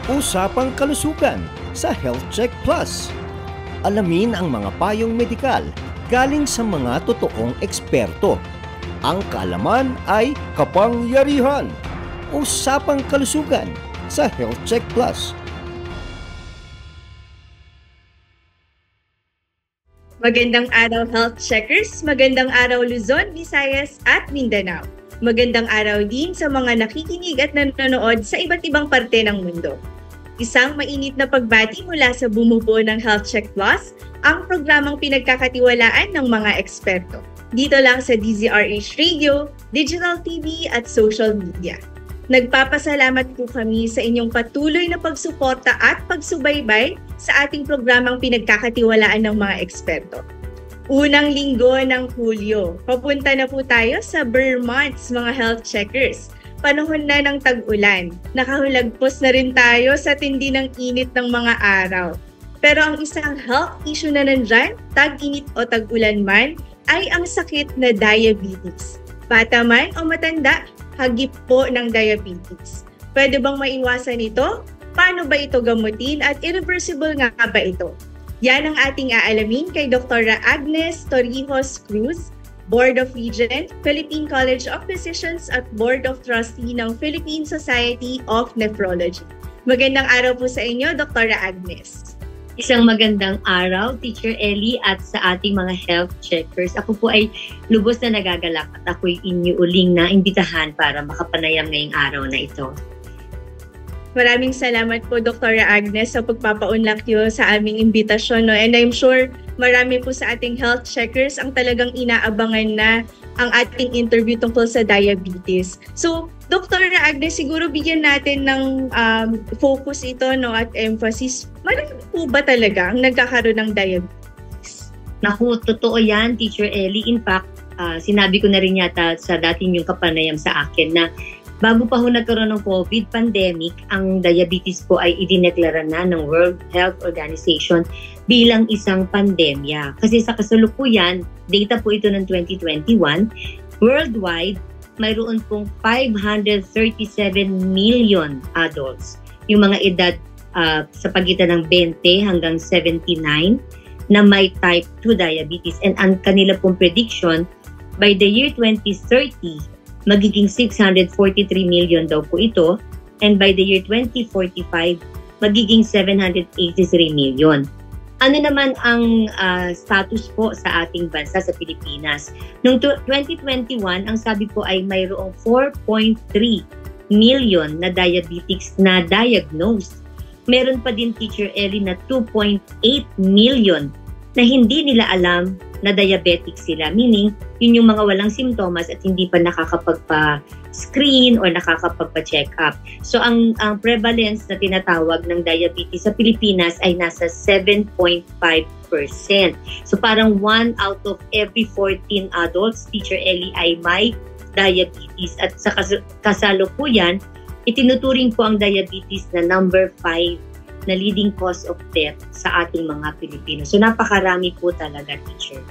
Usapang kalusugan sa Health Check Plus. Alamin ang mga payong medikal galing sa mga totoong eksperto. Ang kaalaman ay kapangyarihan. Usapang kalusugan sa Health Check Plus. Magandang araw, Health Checkers! Magandang araw, Luzon, Visayas at Mindanao. Magandang araw din sa mga nakikinig at nanonood sa iba't ibang parte ng mundo. Isang mainit na pagbati mula sa bumubuo ng Health Check Plus, ang programang pinagkakatiwalaan ng mga eksperto. Dito lang sa DZRH Radio, Digital TV at social media. Nagpapasalamat po kami sa inyong patuloy na pagsuporta at pagsubaybay sa ating programang pinagkakatiwalaan ng mga eksperto. Unang linggo ng Hulyo, papunta na po tayo sa Burr Months, mga health checkers. Panahon na ng tag-ulan. Nakahulagpos na rin tayo sa tindi ng init ng mga araw. Pero ang isang health issue na nandyan, tag-init o tag-ulan man, ay ang sakit na diabetes. Bata man o matanda, hagip po ng diabetes. Pwede bang maiwasan ito? Paano ba ito gamutin at irreversible nga ba ito? Yan ang ating aalamin kay Dr. Agnes Torrijos Cruz, Board of Regent, Philippine College of Physicians at Board of Trustee ng Philippine Society of Nephrology. Magandang araw po sa inyo, Dr. Agnes. Isang magandang araw, Teacher Ellie, at sa ating mga health checkers. Ako po ay lubos na nagagalak at ako'y inyo uling na imbitahan para makapanayam ngayong araw na ito. Maraming salamat po, Dr. Agnes, sa pagpapaunlak nyo sa aming imbitasyon. No? And I'm sure marami po sa ating health checkers ang talagang inaabangan na ang ating interview tungkol sa diabetes. So, Dr. Agnes, siguro bigyan natin ng focus ito, no, at emphasis. Marami po ba talaga ang nagkakaroon ng diabetes? Naku, totoo yan, Teacher Ellie. In fact, sinabi ko na rin yata sa dating yung kapanayam sa akin na bago pa ho nagkaroon ng COVID pandemic, ang diabetes po ay idineklara na ng World Health Organization bilang isang pandemya. Kasi sa kasalukuyan, data po ito ng 2021, worldwide, mayroon pong 537 million adults. Yung mga edad sa pagitan ng 20 hanggang 79 na may type 2 diabetes. And ang kanila pong prediction, by the year 2030, magiging 643 million daw po ito, and by the year 2045, magiging 783 million. Ano naman ang status po sa ating bansa sa Pilipinas? Noong 2021, ang sabi po ay mayroong 4.3 million na diabetics na diagnosed. Meron pa din, Teacher Ellie, na 2.8 million na hindi nila alam na diabetic sila. Meaning, yun yung mga walang simptomas at hindi pa nakakapagpa-screen or nakakapagpa-check up. So, ang prevalence na tinatawag ng diabetes sa Pilipinas ay nasa 7.5%. So, parang 1 out of every 14 adults, Teacher Ellie, ay may diabetes. At sa kasalukuyan, itinuturing po ang diabetes na number 5 na leading cause of death sa ating mga Pilipino. So napakarami po talaga, teacher.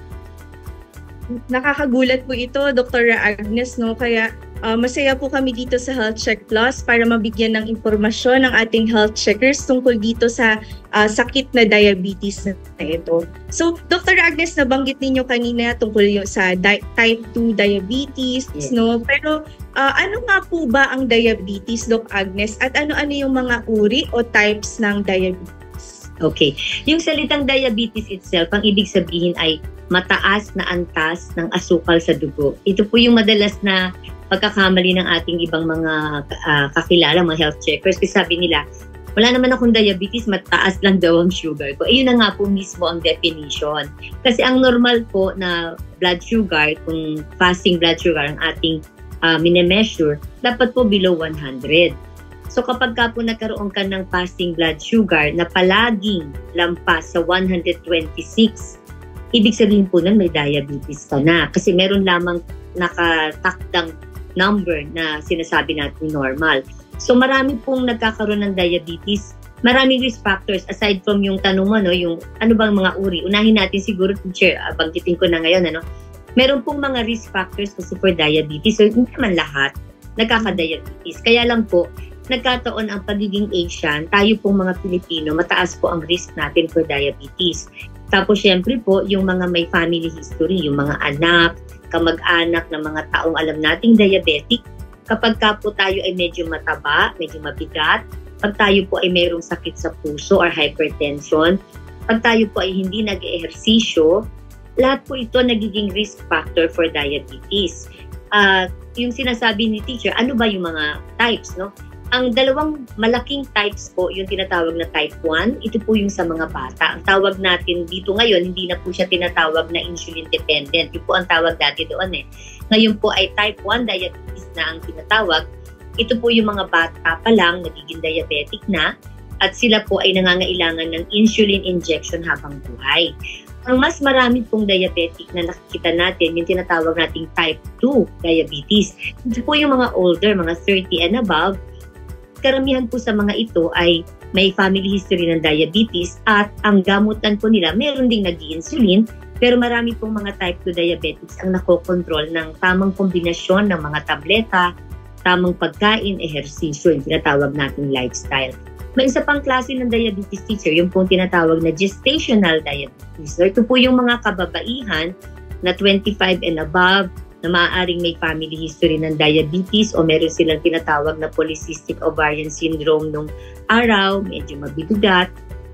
Nakakagulat po ito, Dr. Agnes, no? Kaya masaya po kami dito sa Health Check Plus para mabigyan ng impormasyon ng ating health checkers tungkol dito sa sakit na diabetes na ito. So, Dr. Agnes, nabanggit ninyo kanina tungkol sa type 2 diabetes, yes, no? Pero ano nga po ba ang diabetes, Doc Agnes? At ano-ano yung mga uri o types ng diabetes? Okay. Yung salitang diabetes itself, ang ibig sabihin ay mataas na antas ng asukal sa dugo. Ito po yung madalas na pagkakamali ng ating ibang mga kakilala, mga health checkers. Kasi sabi nila, wala naman akong diabetes, mataas lang daw ang sugar ko. Ayun na nga po mismo ang definition. Kasi ang normal po na blood sugar, kung fasting blood sugar ang ating minemeasure, dapat po below 100. So kapag ka po nagkaroon ka ng fasting blood sugar na palaging lampas sa 126, ibig sabihin po nun may diabetes ka na. Kasi meron lamang nakatakdang number na sinasabi natin normal. So marami pong nagkakaroon ng diabetes. Maraming risk factors aside from yung tanong mo, no, yung ano bang mga uri. Unahin natin siguro, teacher, banggitin ko na ngayon, ano. Meron pong mga risk factors kasi for diabetes. So hindi naman lahat nagkaka-diabetes. Kaya lang po, nagkataon ang pagiging Asian, tayo pong mga Pilipino, mataas po ang risk natin for diabetes. Tapos syempre po, yung mga may family history, yung mga anak, kamag-anak ng mga taong alam nating diabetic, kapag ka po tayo ay medyo mataba, medyo mabigat, pag tayo po ay mayroong sakit sa puso or hypertension, pag tayo po ay hindi nag-ehersisyo, lahat po ito nagiging risk factor for diabetes. Yung sinasabi ni teacher, ano ba yung mga types, no? Ang dalawang malaking types po, yung tinatawag na type 1, ito po yung sa mga bata. Ang tawag natin dito ngayon, hindi na po siya tinatawag na insulin dependent. Yun po ang tawag dati doon eh. Ngayon po ay type 1 diabetes na ang tinatawag. Ito po yung mga bata pa lang, nagiging diabetic na, at sila po ay nangangailangan ng insulin injection habang buhay. Ang mas marami pong diabetic na nakikita natin, yung tinatawag nating type 2 diabetes. Ito po yung mga older, mga 30 and above. Karamihan po sa mga ito ay may family history ng diabetes at ang gamutan po nila, meron ding nag-i-insulin, pero marami pong mga type 2 diabetics ang nakokontrol ng tamang kombinasyon ng mga tableta, tamang pagkain, ehersisyo, yung tinatawag nating lifestyle. May isa pang klase ng diabetes, teacher, yung pong tinatawag na gestational diabetes. So, ito po yung mga kababaihan na 25 and above na maaaring may family history ng diabetes o meron silang tinatawag na polycystic ovarian syndrome nung araw, medyo mabibigat.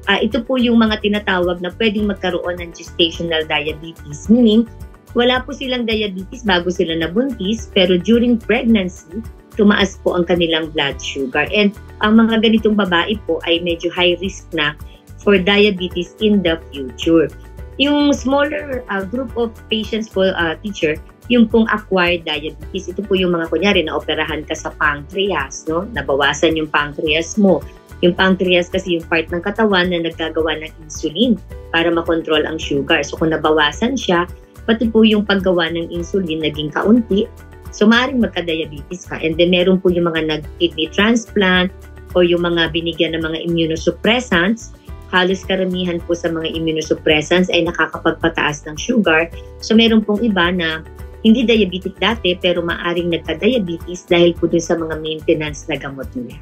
Ito po yung mga tinatawag na pwedeng magkaroon ng gestational diabetes, meaning wala po silang diabetes bago sila nabuntis, pero during pregnancy, tumaas po ang kanilang blood sugar. And ang mga ganitong babae po ay medyo high risk na for diabetes in the future. Yung smaller group of patients po, teacher, yung pong acquired diabetes, ito po yung mga kunyari na operahan ka sa pancreas, no? Nabawasan yung pancreas mo. Yung pancreas kasi yung part ng katawan na naggagawa ng insulin para makontrol ang sugar. So kung nabawasan siya, pati po yung paggawa ng insulin naging kaunti, so maaaring magka-diabetes ka. And then meron po yung mga nag-kidney transplant o yung mga binigyan ng mga immunosuppressants. Halos karamihan po sa mga immunosuppressants ay nakakapagpataas ng sugar. So meron pong iba na hindi diabetic dati pero maaring nagka-diabetes dahil po dun sa mga maintenance na gamot nila.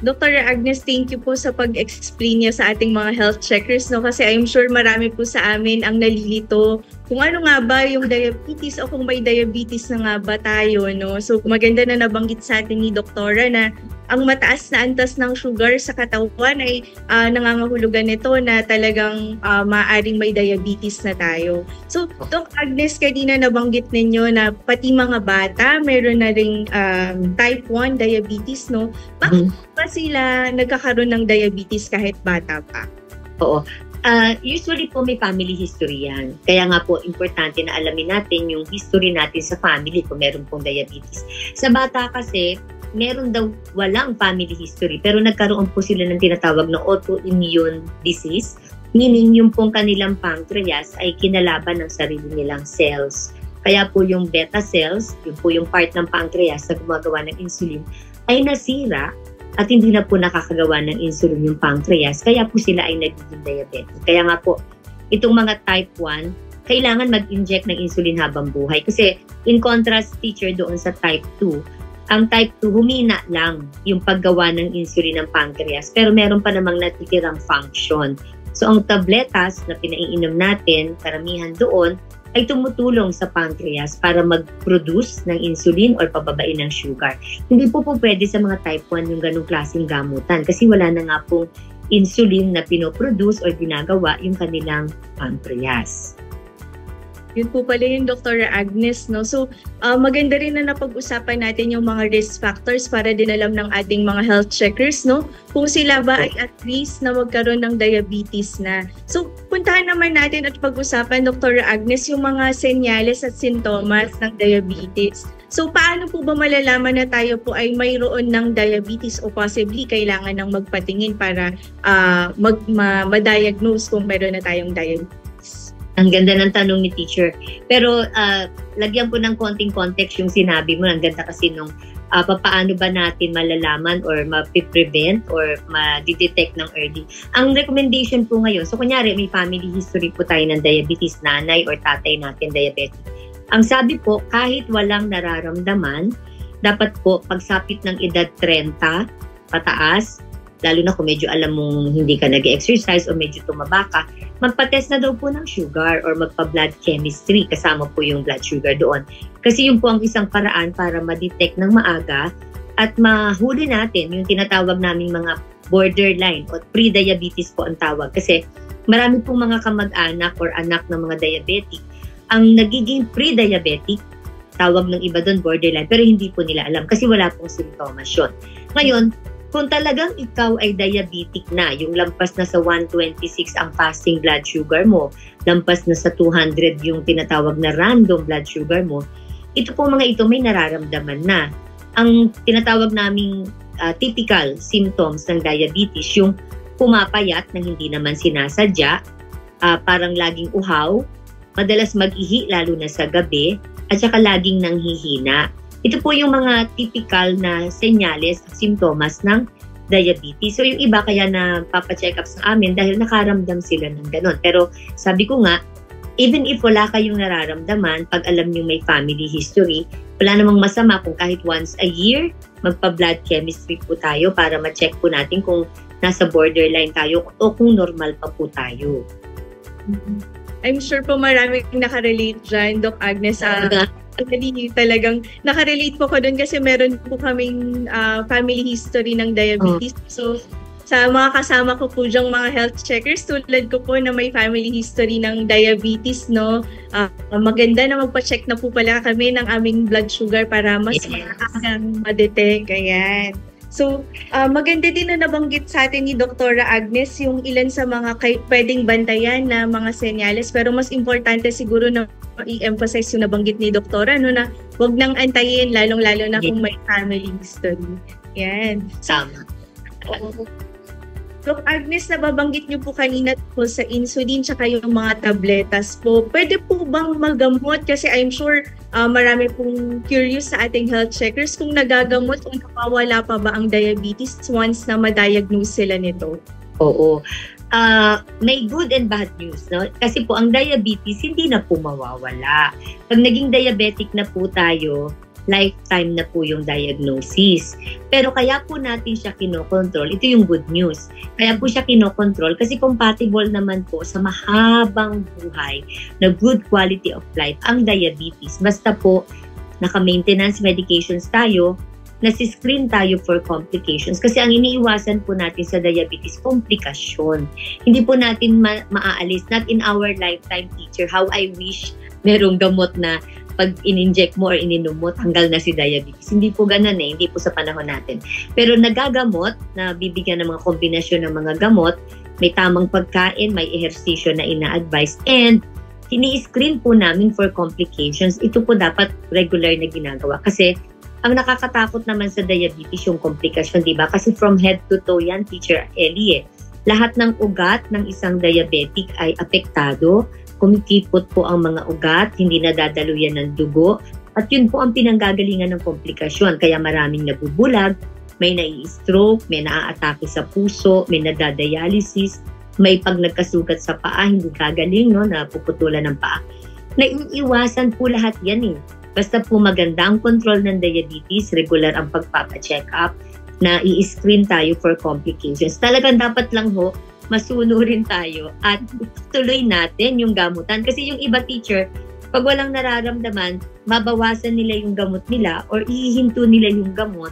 Dr. Agnes, thank you po sa pag-explain niya sa ating mga health checkers, no? Kasi I'm sure marami po sa amin ang nalilito kung ano nga ba yung diabetes o kung may diabetes na nga ba tayo, no? So maganda na nabanggit sa atin ni Doktora na ang mataas na antas ng sugar sa katawan ay nangangahulugan nito na talagang maaaring may diabetes na tayo. So, Dr. Agnes, kanina nabanggit ninyo na pati mga bata meron na ring type 1 diabetes, no? Bakit ba sila nagkakaroon ng diabetes kahit bata pa? Oo. Usually po may family history yan. Kaya nga po importante na alamin natin yung history natin sa family kung meron pong diabetes. Sa bata kasi, meron daw walang family history pero nagkaroon po sila ng tinatawag na autoimmune disease, meaning yung pong kanilang pancreas ay kinalaban ng sarili nilang cells. Kaya po yung beta cells, yun po yung part ng pancreas na gumagawa ng insulin, ay nasira at hindi na po nakakagawa ng insulin yung pancreas. Kaya po sila ay nagiging diabetic. Kaya nga po, itong mga type 1, kailangan mag-inject ng insulin habang buhay. Kasi in contrast, teacher, doon sa type 2, ang type 2, humina lang yung paggawa ng insulin ng pancreas. Pero meron pa namang natitirang function. So ang tabletas na pinaiinom natin, karamihan doon, ay tumutulong sa pancreas para mag-produce ng insulin or pababain ng sugar. Hindi po pwede sa mga type 1 yung ganung klaseng gamutan kasi wala na nga pong insulin na pinoproduce or ginagawa yung kanilang pancreas. Yun po pala yung Dr. Agnes, no? So, maganda rin na napag-usapan natin yung mga risk factors para din alam ng ating mga health checkers, no? Kung sila ba ay at risk na magkaroon ng diabetes na. So, puntahan naman natin at pag-usapan, Dr. Agnes, yung mga senyales at sintomas ng diabetes. So, paano po ba malalaman na tayo po ay mayroon ng diabetes o possibly kailangan ng magpatingin para ma-diagnose kung meron na tayong diabetes? Ang ganda ng tanong ni teacher. Pero lagyan po ng konting context yung sinabi mo. Ang ganda kasi nung paano ba natin malalaman or ma-prevent or ma-detect ng early. Ang recommendation po ngayon, so kunyari may family history po tayo ng diabetes, nanay or tatay natin diabetic. Ang sabi po, kahit walang nararamdaman, dapat po pagsapit ng edad 30 pataas, lalo na kung medyo alam mong hindi ka nag-exercise o medyo tumaba ka, magpa-test na daw po ng sugar or magpa-blood chemistry, kasama po yung blood sugar doon. Kasi yun po ang isang paraan para ma-detect ng maaga at mahuli natin yung tinatawag naming mga borderline o pre-diabetes po ang tawag. Kasi marami pong mga kamag-anak or anak ng mga diabetic ang nagiging pre-diabetic, tawag ng iba doon borderline, pero hindi po nila alam kasi wala pong simptomas yun. Ngayon, kung talagang ikaw ay diabetic na, yung lampas na sa 126 ang fasting blood sugar mo, lampas na sa 200 yung tinatawag na random blood sugar mo, ito po mga ito may nararamdaman na. Ang tinatawag naming typical symptoms ng diabetes, yung pumapayat na hindi naman sinasadya, parang laging uhaw, madalas mag-ihi lalo na sa gabi, at saka laging nanghihina. Ito po yung mga typical na senyales at simptomas ng diabetes. So yung iba kaya na papacheck up sa amin dahil nakaramdam sila ng ganon. Pero sabi ko nga, even if wala kayong nararamdaman, pag alam niyo may family history, wala namang masama kung kahit once a year, magpa-blood chemistry po tayo para ma-check po natin kung nasa borderline tayo o kung normal pa po tayo. I'm sure po maraming nakarelate dyan, Doc Agnes. Talagang nakarelate po ko doon kasi meron po kaming family history ng diabetes. So, sa mga kasama ko po dyang mga health checkers, tulad ko po na may family history ng diabetes, no? Maganda na magpa-check na po pala kami ng aming blood sugar para mas maagang ma-detect. Ayan. So, maganda din na nabanggit sa atin ni Dr. Agnes yung ilan sa mga pwedeng bantayan na mga senyales. Pero mas importante siguro na i-emphasize yung nabanggit ni Doktora, no, na huwag nang antayin, lalong-lalo na kung may family history. Yan. Tama. Doc Agnes, nababanggit niyo po kanina po sa insulin tsaka yung mga tabletas po. Pwede po bang magamot? Kasi I'm sure marami pong curious sa ating health checkers kung nagagamot o napawala pa ba ang diabetes once na ma-diagnose sila nito. Oo. May good and bad news, no? Kasi po ang diabetes hindi na po mawawala. Pag naging diabetic na po tayo, lifetime na po yung diagnosis. Pero kaya po natin siya kinokontrol, ito yung good news. Kaya po siya kinokontrol kasi compatible naman po sa mahabang buhay na good quality of life ang diabetes. Basta po naka-maintenance medications tayo, nasi-screen tayo for complications. Kasi ang iniiwasan po natin sa diabetes, komplikasyon. Hindi po natin maaalis, not in our lifetime, teacher. How I wish merong gamot na pag in-inject mo or ininom mo, tanggal na si diabetes. Hindi po ganun hindi po sa panahon natin. Pero nagagamot, na bibigyan ng mga kombinasyon ng mga gamot, may tamang pagkain, may ehersisyo na ina-advise, and tini-screen po namin for complications. Ito po dapat regular na ginagawa. Kasi ang nakakatakot naman sa diabetes yung komplikasyon, di ba? Kasi from head to toe yan, Teacher Ellie. Lahat ng ugat ng isang diabetic ay apektado. Kumikipot po ang mga ugat, hindi nadadaluyan ng dugo. At yun po ang pinanggagalingan ng komplikasyon. Kaya maraming nabubulag, may nai-stroke, may naaatake sa puso, may nadadialysis, may pag nagkasugat sa paa, hindi kagaling, no, na puputulan ng paa. Naiiwasan po lahat yan Basta po maganda ang control ng diabetes, regular ang pagpapacheck up, na i-screen tayo for complications. Talagang dapat lang masunurin tayo at tuloy natin yung gamutan. Kasi yung iba, teacher, pag walang nararamdaman, mabawasan nila yung gamot nila or ihihinto nila yung gamot.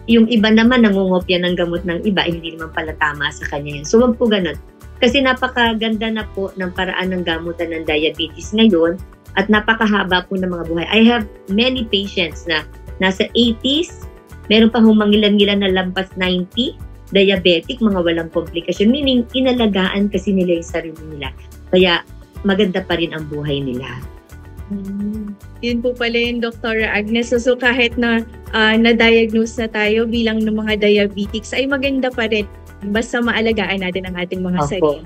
Yung iba naman, nangungopya ng gamot ng iba, hindi naman pala tama sa kanya yan. So wag po ganun. Kasi napakaganda na po ng paraan ng gamutan ng diabetes ngayon at napakahaba po ng mga buhay. I have many patients na nasa 80s, meron pa humangilan-ngilan na lampas 90, diabetic, mga walang komplikasyon, meaning inalagaan kasi nila yung sarili nila. Kaya maganda pa rin ang buhay nila. Yun po pala yung Dr. Agnes. So kahit na na-diagnose na tayo bilang ng mga diabetics, ay maganda pa rin. Basta maalagaan natin ang ating mga sarili.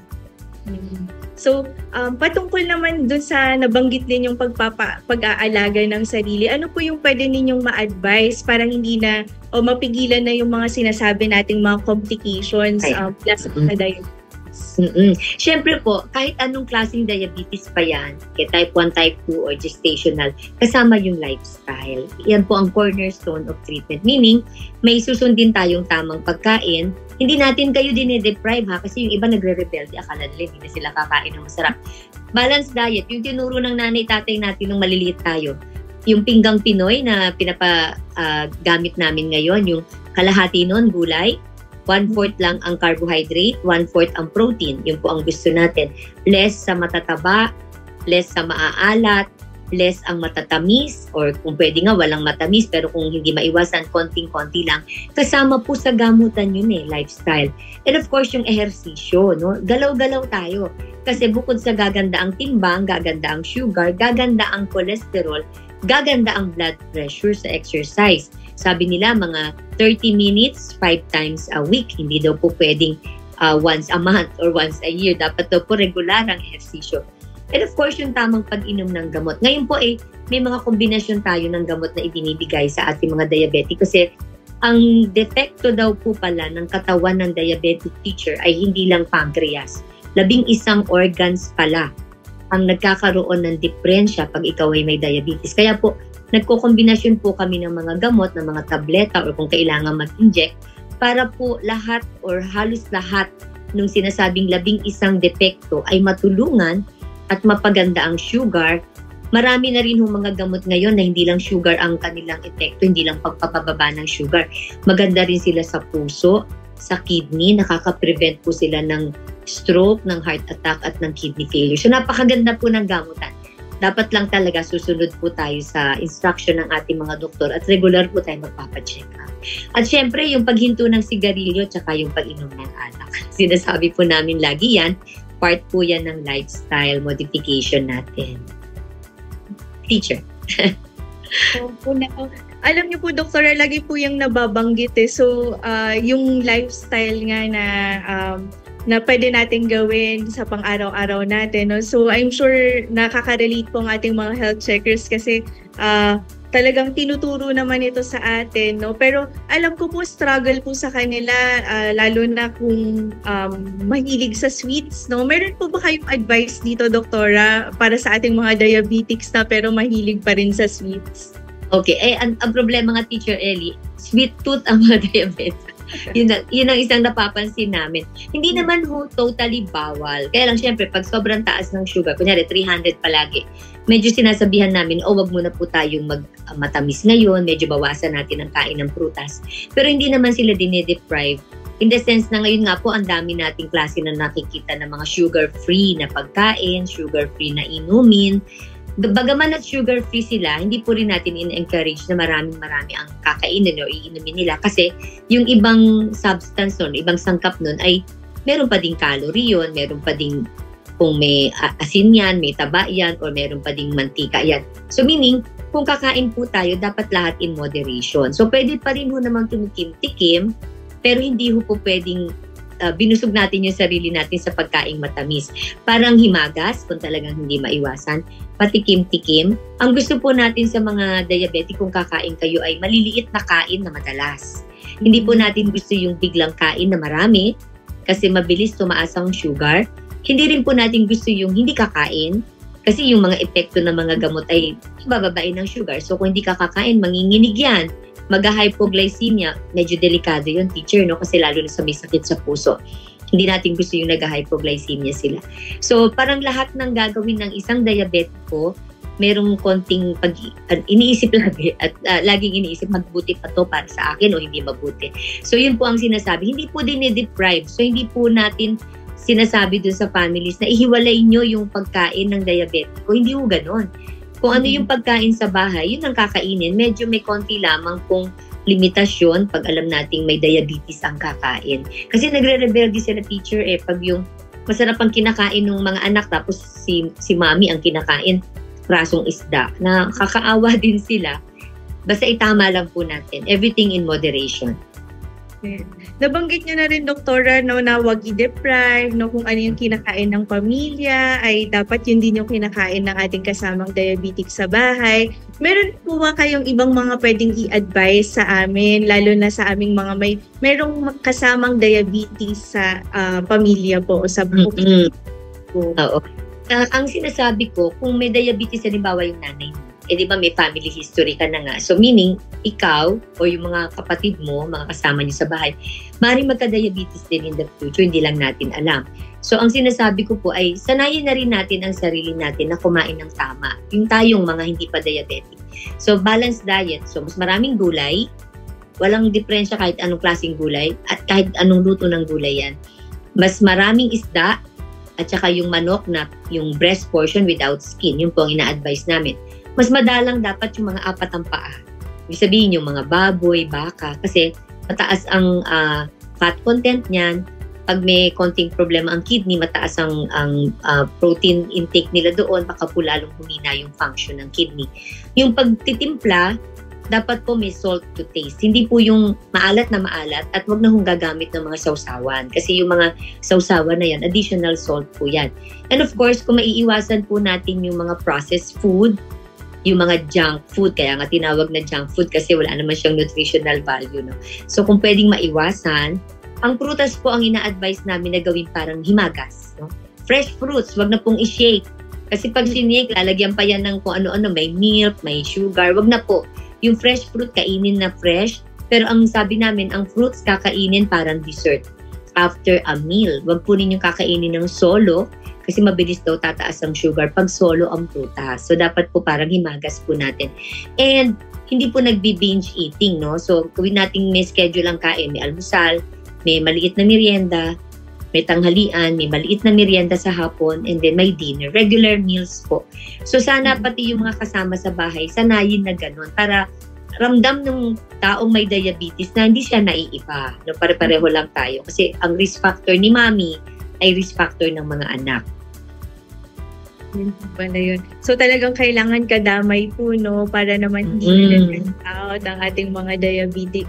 So, patungkol naman dun sa nabanggit din yung pag-aalaga ng sarili, ano po yung pwede ninyong ma-advise para hindi na o mapigilan na yung mga sinasabi nating mga complications plus sa diabetes? diabetes? Siyempre po, kahit anong klaseng diabetes pa yan, type 1, type 2, or gestational, kasama yung lifestyle. Yan po ang cornerstone of treatment. Meaning, may susundin tayong tamang pagkain. Hindi natin kayo dine-deprive ha, kasi yung iba nagre-rebelde, akala nila hindi na sila kakain ng masarap. Balanced diet, yung tinuro ng nanay tatay natin nung maliliit tayo. Yung pinggang Pinoy na gamit namin ngayon, yung kalahati nun, gulay, 1/4 lang ang carbohydrate, 1/4 ang protein. Yun po ang gusto natin. Less sa matataba, less sa maaalat, less ang matatamis, or kung pwede nga walang matamis, pero kung hindi maiwasan, konting-konti lang. Kasama po sa gamutan yun lifestyle. And of course, yung ehersisyo, no? Galaw-galaw tayo. Kasi bukod sa gaganda ang timbang, gaganda ang sugar, gaganda ang cholesterol, gaganda ang blood pressure sa exercise. Sabi nila mga 30 minutes, 5 times a week. Hindi daw po pwedeng once a month or once a year. Dapat daw po regular ang ehersisyo. And of course, yung tamang pag-inom ng gamot. Ngayon po may mga kombinasyon tayo ng gamot na ibinibigay sa ating mga diabetic kasi ang depekto daw po pala ng katawan ng diabetic teacher ay hindi lang pancreas. 11 organs pala ang nagkakaroon ng diferensya pag ikaw ay may diabetes. Kaya po, nagko-kombinasyon po kami ng mga gamot, ng mga tableta or kung kailangan mag-inject para po lahat or halos lahat ng sinasabing 11 depekto ay matulungan at mapaganda ang sugar. Marami na rin yung mga gamot ngayon na hindi lang sugar ang kanilang epekto, hindi lang pagpapababa ng sugar. Maganda rin sila sa puso, sa kidney, nakaka-prevent po sila ng stroke, ng heart attack at ng kidney failure. So napakaganda po ng gamutan. Dapat lang talaga susunod po tayo sa instruction ng ating mga doktor at regular po tayo magpapacheck up. At syempre, yung paghinto ng sigarilyo tsaka yung pag-inom ng alak. Sinasabi po namin lagi yan, part po yan ng lifestyle modification natin. Teacher. Alam niyo po, Doktora, lagi po yung nababanggit So, yung lifestyle nga na pwede natin gawin sa pang-araw-araw natin. No? So, I'm sure nakaka-relate po ang ating mga health checkers kasi talagang tinuturo naman ito sa atin. No? Pero alam ko po, struggle po sa kanila, lalo na kung mahilig sa sweets. No? Meron po ba kayong advice dito, Doktora, para sa ating mga diabetics na pero mahilig pa rin sa sweets? Okay, ang problema nga, Teacher Ellie, sweet tooth ang mga diabetes. Yun ang isang napapansin namin. Hindi naman totally bawal. Kaya lang syempre, pag sobrang taas ng sugar, kunyari 300 palagi, medyo sinasabihan namin, wag muna po tayong matamis ngayon, medyo bawasan natin ang kain ng prutas. Pero hindi naman sila dine-deprive. In the sense na ngayon nga po, ang dami nating klase na nakikita ng mga sugar-free na pagkain, sugar-free na inumin. Bagaman at sugar-free sila, hindi po rin natin in-encourage na marami ang kakainin o iinumin nila kasi yung ibang substance nun, ibang sangkap nun ay meron pa ding calorie yun, meron pa ding kung may asin yan, may taba yan, or meron pa ding mantika yan. So meaning, kung kakain po tayo, dapat lahat in moderation. So pwede pa rin ho namang tumikim-tikim, pero hindi ho po pwedeng binusog natin yung sarili natin sa pagkaing matamis. Parang himagas, kung talagang hindi maiwasan, patikim-tikim. Ang gusto po natin sa mga diabetic kung kakain kayo ay maliliit na kain na madalas. Hindi po natin gusto yung biglang kain na marami kasi mabilis tumaas ang sugar. Hindi rin po natin gusto yung hindi kakain kasi yung mga epekto ng mga gamot ay bababain ng sugar. So kung hindi ka kakain, manginginig yan. Mag-hypoglycemia, medyo delikado yun, teacher, no? Kasi lalo na sa may sakit sa puso. Hindi natin gusto yung nag-hypoglycemia sila. So, parang lahat ng gagawin ng isang diabetiko, merong konting iniisip lagi at laging iniisip, magbuti pa to para sa akin o hindi mabuti. So, yun po ang sinasabi. Hindi po din-deprive. So, hindi po natin sinasabi dun sa families na ihiwalay nyo yung pagkain ng diabetiko. Hindi po ganon. Kung ano yung pagkain sa bahay, yun ang kakainin. Medyo may konti lamang kung limitasyon pag alam nating may diabetes ang kakain. Kasi nagre-rebelde sila, teacher, pag yung masarap ang kinakain ng mga anak tapos si mami ang kinakain rasong isda. Nakakaawa din sila. Basta itama lang po natin. Everything in moderation. Ayan. Nabanggit niyo na rin, doktora, no, na wag i-deprive, no, kung ano yung kinakain ng pamilya, ay dapat yun din yung kinakain ng ating kasamang diabetic sa bahay. Meron po ba kayong ibang mga pwedeng i-advise sa amin, lalo na sa aming mga merong kasamang diabetes sa pamilya po o sa Mm-hmm. Oo. Ang sinasabi ko, kung may diabetes, halimbawa yung nanay mo, di ba may family history ka na nga. So meaning, ikaw o yung mga kapatid mo, mga kasama niyo sa bahay, maaaring magka-diabetes din in the future, hindi lang natin alam. So ang sinasabi ko po ay, sanayin na rin natin ang sarili natin na kumain ng tama. Yung tayong mga hindi pa diabetic. So balanced diet. So mas maraming gulay, walang diferensya kahit anong klaseng gulay, at kahit anong luto ng gulay yan. Mas maraming isda, at saka yung manok na yung breast portion without skin, yun po ang ina-advise namin. Mas madalang dapat yung mga apat ang paa. Ibig sabihin yung mga baboy, baka, kasi mataas ang fat content niyan. Pag may konting problema ang kidney, mataas ang protein intake nila doon, baka po lalong humina yung function ng kidney. Yung pagtitimpla, dapat po may salt to taste. Hindi po yung maalat na maalat at wag na hong gagamit ng mga sausawan. Kasi yung mga sausawan na yan, additional salt po yan. And of course, kung maiiwasan po natin yung mga processed food, yung mga junk food, kaya nga tinawag na junk food kasi wala naman siyang nutritional value. No? So kung pwedeng maiwasan, ang prutas po ang ina-advise namin na gawin parang himagas. No? Fresh fruits, wag na pong i-shake. Kasi pag sinake, lalagyan pa yan ng kung ano-ano, may milk, may sugar, wag na po. Yung fresh fruit, kainin na fresh. Pero ang sabi namin, ang fruits kakainin parang dessert after a meal. Wag po ninyong kakainin ng solo kasi mabilis daw tataas ang sugar pag solo ang prutas. So, dapat po parang himagas po natin. And, hindi po nagbi-binge eating, no? So, gawin natin may schedule ang kain. May almusal, may maliit na merienda, may tanghalian, may maliit na merienda sa hapon, and then may dinner. Regular meals po. So, sana pati yung mga kasama sa bahay, sanayin na ganun para ramdam ng taong may diabetes na hindi siya naiiba. No? Pare-pareho lang tayo. Kasi ang risk factor ni mami ay risk factor ng mga anak. Yun po pala yun. So talagang kailangan kadamay po, no, para naman hindi na out ang ating mga diabetiko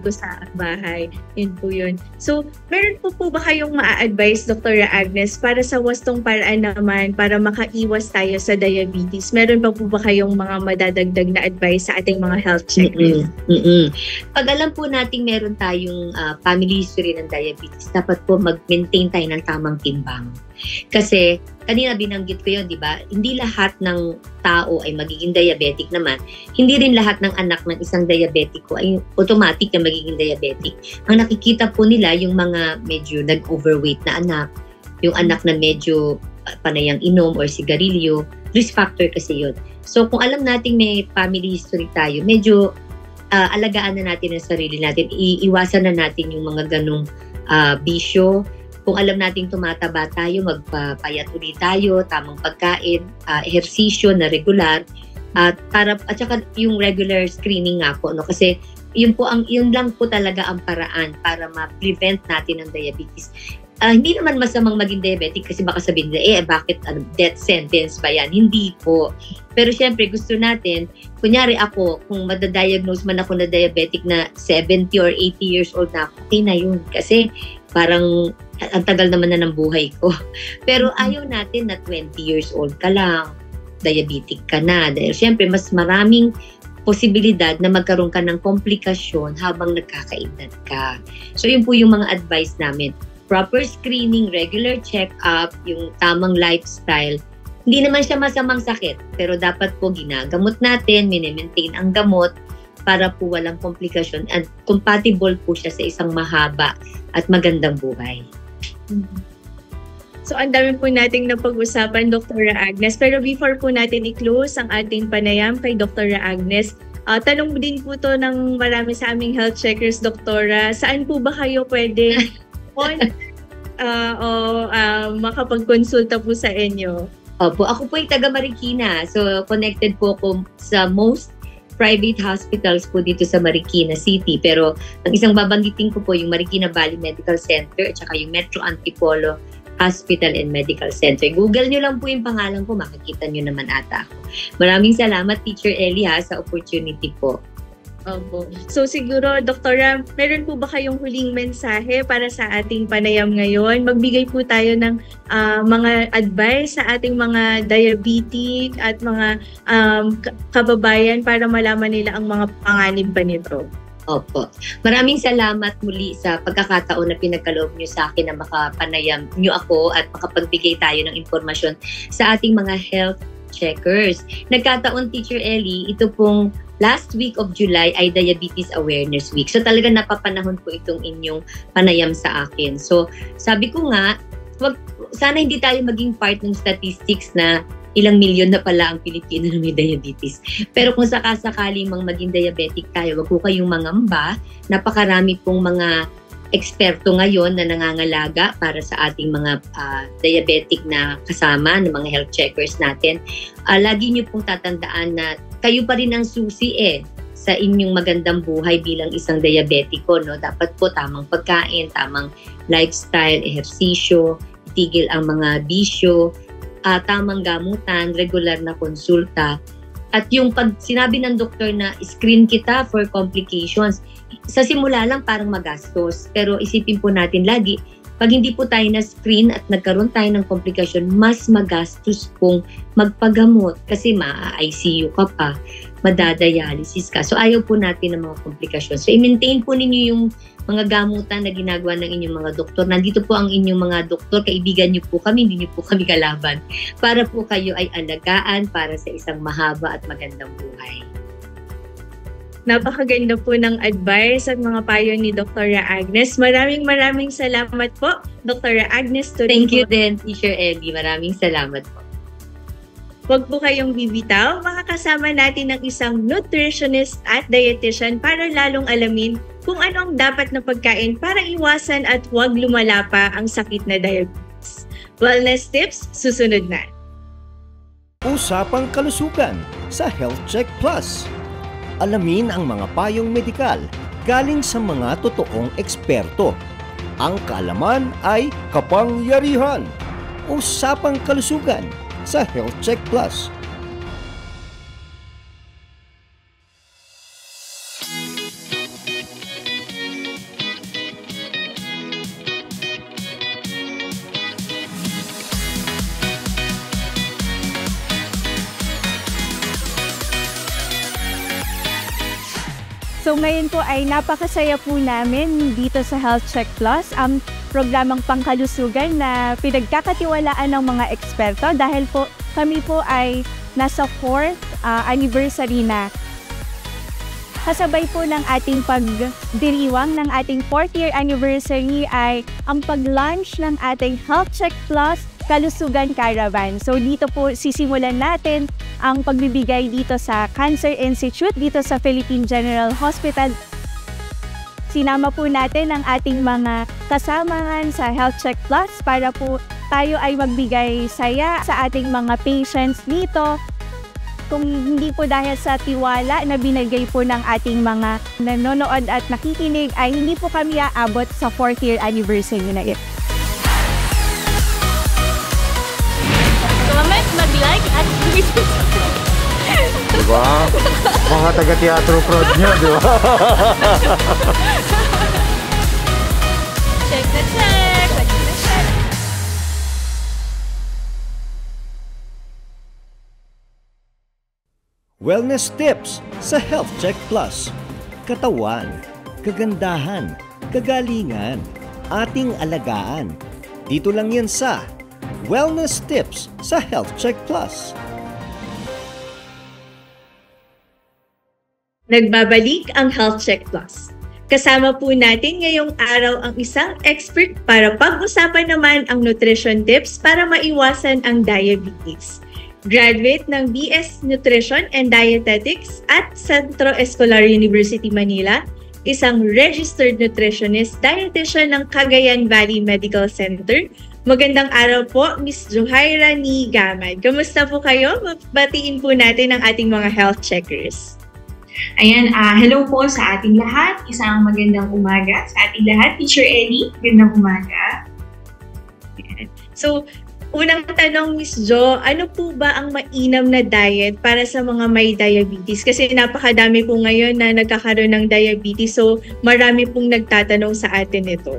sa bahay. Yun po yun. So, meron po ba kayong maa-advise, Dr. Agnes, para sa wastong paraan naman para makaiwas tayo sa diabetes? Meron pa po ba kayong mga madadagdag na advice sa ating mga health checklist? Pag alam po natin meron tayong family history ng diabetes, dapat po mag-maintain tayo ng tamang timbang. Kasi, kanina binanggit ko yun, di ba? Hindi lahat ng tao ay magiging diabetic naman. Hindi rin lahat ng anak ng isang diabetiko ay automatic na magiging diabetic. Ang nakikita po nila, yung mga medyo nag-overweight na anak, yung anak na medyo panayang inom or sigarilyo, risk factor kasi yun. So, kung alam natin may family history tayo, medyo alagaan na natin ang sarili natin. Iiwasan na natin yung mga ganong bisyo. Kung alam nating tumataba tayo, magpapayat ulit tayo, tamang pagkain, ehersisyo na regular, at saka yung regular screening nga po, no? Kasi yun lang po talaga ang paraan para ma-prevent natin ang diabetes. Hindi naman masamang maging diabetic kasi baka sabihin nila, bakit death sentence ba yan? Hindi po. Pero syempre gusto natin, kunyari ako, kung madadiagnose man ako na diabetic na 70 or 80 years old na ako, okay na yun. Kasi parang ang tagal naman na ng buhay ko. Pero ayaw natin na 20 years old ka lang, diabetic ka na. Dahil syempre mas maraming posibilidad na magkaroon ka ng komplikasyon habang nagkakaedad ka. So yun po yung mga advice namin. Proper screening, regular check-up, yung tamang lifestyle. Hindi naman siya masamang sakit, pero dapat po ginagamot natin, mini-maintain ang gamot para po walang komplikasyon at compatible po siya sa isang mahaba at magandang buhay. So, ang dami po nating napag-usapan, Dr. Agnes. Pero before po natin i-close ang ating panayam kay Dr. Agnes, tanong din po to ng marami sa aming health checkers, Doktora. Saan po ba kayo pwede makapag-consulta po sa inyo? Opo, ako po yung taga Marikina. So, connected po ako sa most private hospitals po dito sa Marikina City. Pero ang isang babanggitin ko po yung Marikina Valley Medical Center at saka yung Metro Antipolo Hospital and Medical Center. Google nyo lang po yung pangalan ko, makikita nyo naman ata ako. Maraming salamat, Teacher Ellie, sa opportunity po. Opo. So siguro, Doktora, meron po ba kayong huling mensahe para sa ating panayam ngayon? Magbigay po tayo ng mga advice sa ating mga diabetic at mga kababayan para malaman nila ang mga panganib pa nito. Opo. Maraming salamat muli sa pagkakataon na pinagkaloob niyo sa akin na makapanayam niyo ako at makapagbigay tayo ng impormasyon sa ating mga health checkers. Nagkataon, Teacher Ellie, ito pong last week of July ay Diabetes Awareness Week. So talaga napapanahon po itong inyong panayam sa akin. So sabi ko nga, sana hindi tayo maging part ng statistics na ilang milyon na pala ang Pilipino na may diabetes. Pero kung sakasakali mang maging diabetic tayo, wag po kayong mangamba. Napakarami pong mga eksperto ngayon na nangangalaga para sa ating mga diabetic na kasama, ng mga health checkers natin. Lagi niyo pong tatandaan na kayo pa rin ang susi sa inyong magandang buhay bilang isang diabetiko. No? Dapat po tamang pagkain, tamang lifestyle, ehersisyo, itigil ang mga bisyo, tamang gamutan, regular na konsulta. At yung pag sinabi ng doktor na screen kita for complications, sa simula lang parang magastos. Pero isipin po natin lagi, pag hindi po tayo na-screen at nagkaroon tayo ng komplikasyon, mas magastos pong magpagamot kasi ma-ICU ka pa, madadialysis ka. So ayaw po natin ng mga komplikasyon. So i-maintain po ninyo yung mga gamutan na ginagawa ng inyong mga doktor. Nandito po ang inyong mga doktor, kaibigan niyo po kami, hindi niyo po kami kalaban. Para po kayo ay alagaan para sa isang mahaba at magandang buhay. Napakaganda po ng advice at mga payo ni Dr. Agnes. Maraming salamat po, Dr. Agnes. Thank you din, Teacher Ellie. Maraming salamat po. Huwag po kayong bibitaw. Makakasama natin ng isang nutritionist at dietitian para lalong alamin kung ano ang dapat na pagkain para iwasan at huwag lumala pa ang sakit na diabetes. Wellness tips, susunod na. Usapang kalusugan sa Health Check Plus. Alamin ang mga payong medikal galing sa mga totoong eksperto. Ang kaalaman ay kapangyarihan. Usapang kalusugan sa Health Check Plus. So ngayon po ay napakasaya po namin dito sa Health Check Plus, ang programang pangkalusugan na pinagkakatiwalaan ng mga eksperto dahil po kami po ay nasa 4th anniversary na. Kasabay po ng ating pagdiriwang ng ating 4th year anniversary ay ang pag-launch ng ating Health Check Plus Kalusugan Caravan. So dito po sisimulan natin ang pagbibigay dito sa Cancer Institute, dito sa Philippine General Hospital. Sinama po natin ang ating mga kasamahan sa Health Check Plus para po tayo ay magbigay saya sa ating mga patients dito. Kung hindi po dahil sa tiwala na binigay po ng ating mga nanonood at nakikinig, ay hindi po kami aabot sa 4th year anniversary na ito. Comment, mag-like at diba? Mga taga-teatro crowd niya, diba? check na check! Wellness tips sa Health Check Plus. Katawan, kagandahan, kagalingan, ating alagaan. Dito lang yan sa Wellness tips sa Health Check Plus. Nagbabalik ang Health Check Plus. Kasama po natin ngayong araw ang isang expert para pag-usapan naman ang nutrition tips para maiwasan ang diabetes. Graduate ng BS Nutrition and Dietetics at Centro Escolar University Manila, isang registered nutritionist, dietitian ng Cagayan Valley Medical Center. Magandang araw po, Ms. Johaira Ni Gamad. Kamusta po kayo? Batiin po natin ang ating mga health checkers. Ayan, hello po sa ating lahat. Isang magandang umaga sa ating lahat. Teacher Ellie, magandang umaga. So, Unang tanong, Miss Jo, ano po ba ang mainam na diet para sa mga may diabetes? Kasi napakadami po ngayon na nagkakaroon ng diabetes, so marami pong nagtatanong sa atin ito.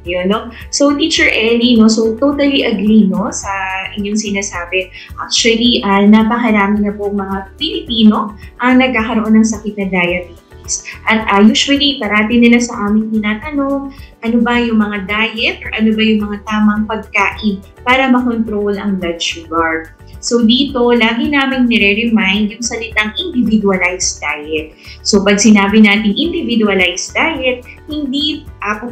Yun, no? So, Teacher Ellie, no? So, totally agree, no? Sa inyong sinasabi. Actually, napakarami na po mga Pilipino ang nagkakaroon ng sakit na diabetes. At usually, parati nila sa amin tinatanong, ano ba yung mga diet or ano ba yung mga tamang pagkain para makontrol ang blood sugar. So dito, lagi namin nire-remind yung salitang individualized diet. So pag sinabi natin individualized diet, hindi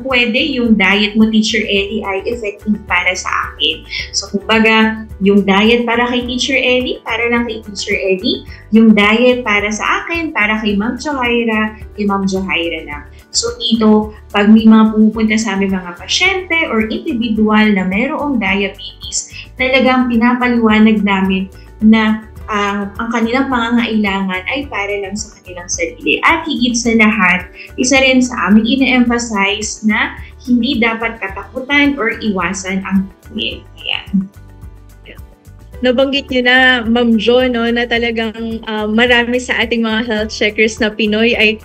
pwede yung diet mo, Teacher Ellie, ay effective para sa akin. So kumbaga, yung diet para kay Teacher Ellie, para lang kay Teacher Ellie. Yung diet para sa akin, para kay Ma'am Johaira, kay Ma'am Johaira lang. So dito, pag may mga pumupunta sa aming mga pasyente or individual na mayroong diabetes, talagang pinapaliwanag namin na ang kanilang pangangailangan ay para lang sa kanilang sarili. At higit sa lahat, isa rin sa aming ine-emphasize na hindi dapat katakutan or iwasan ang pagkain. Ayan. Nabanggit niyo na, Ma'am Jo, no, na talagang marami sa ating mga health checkers na Pinoy ay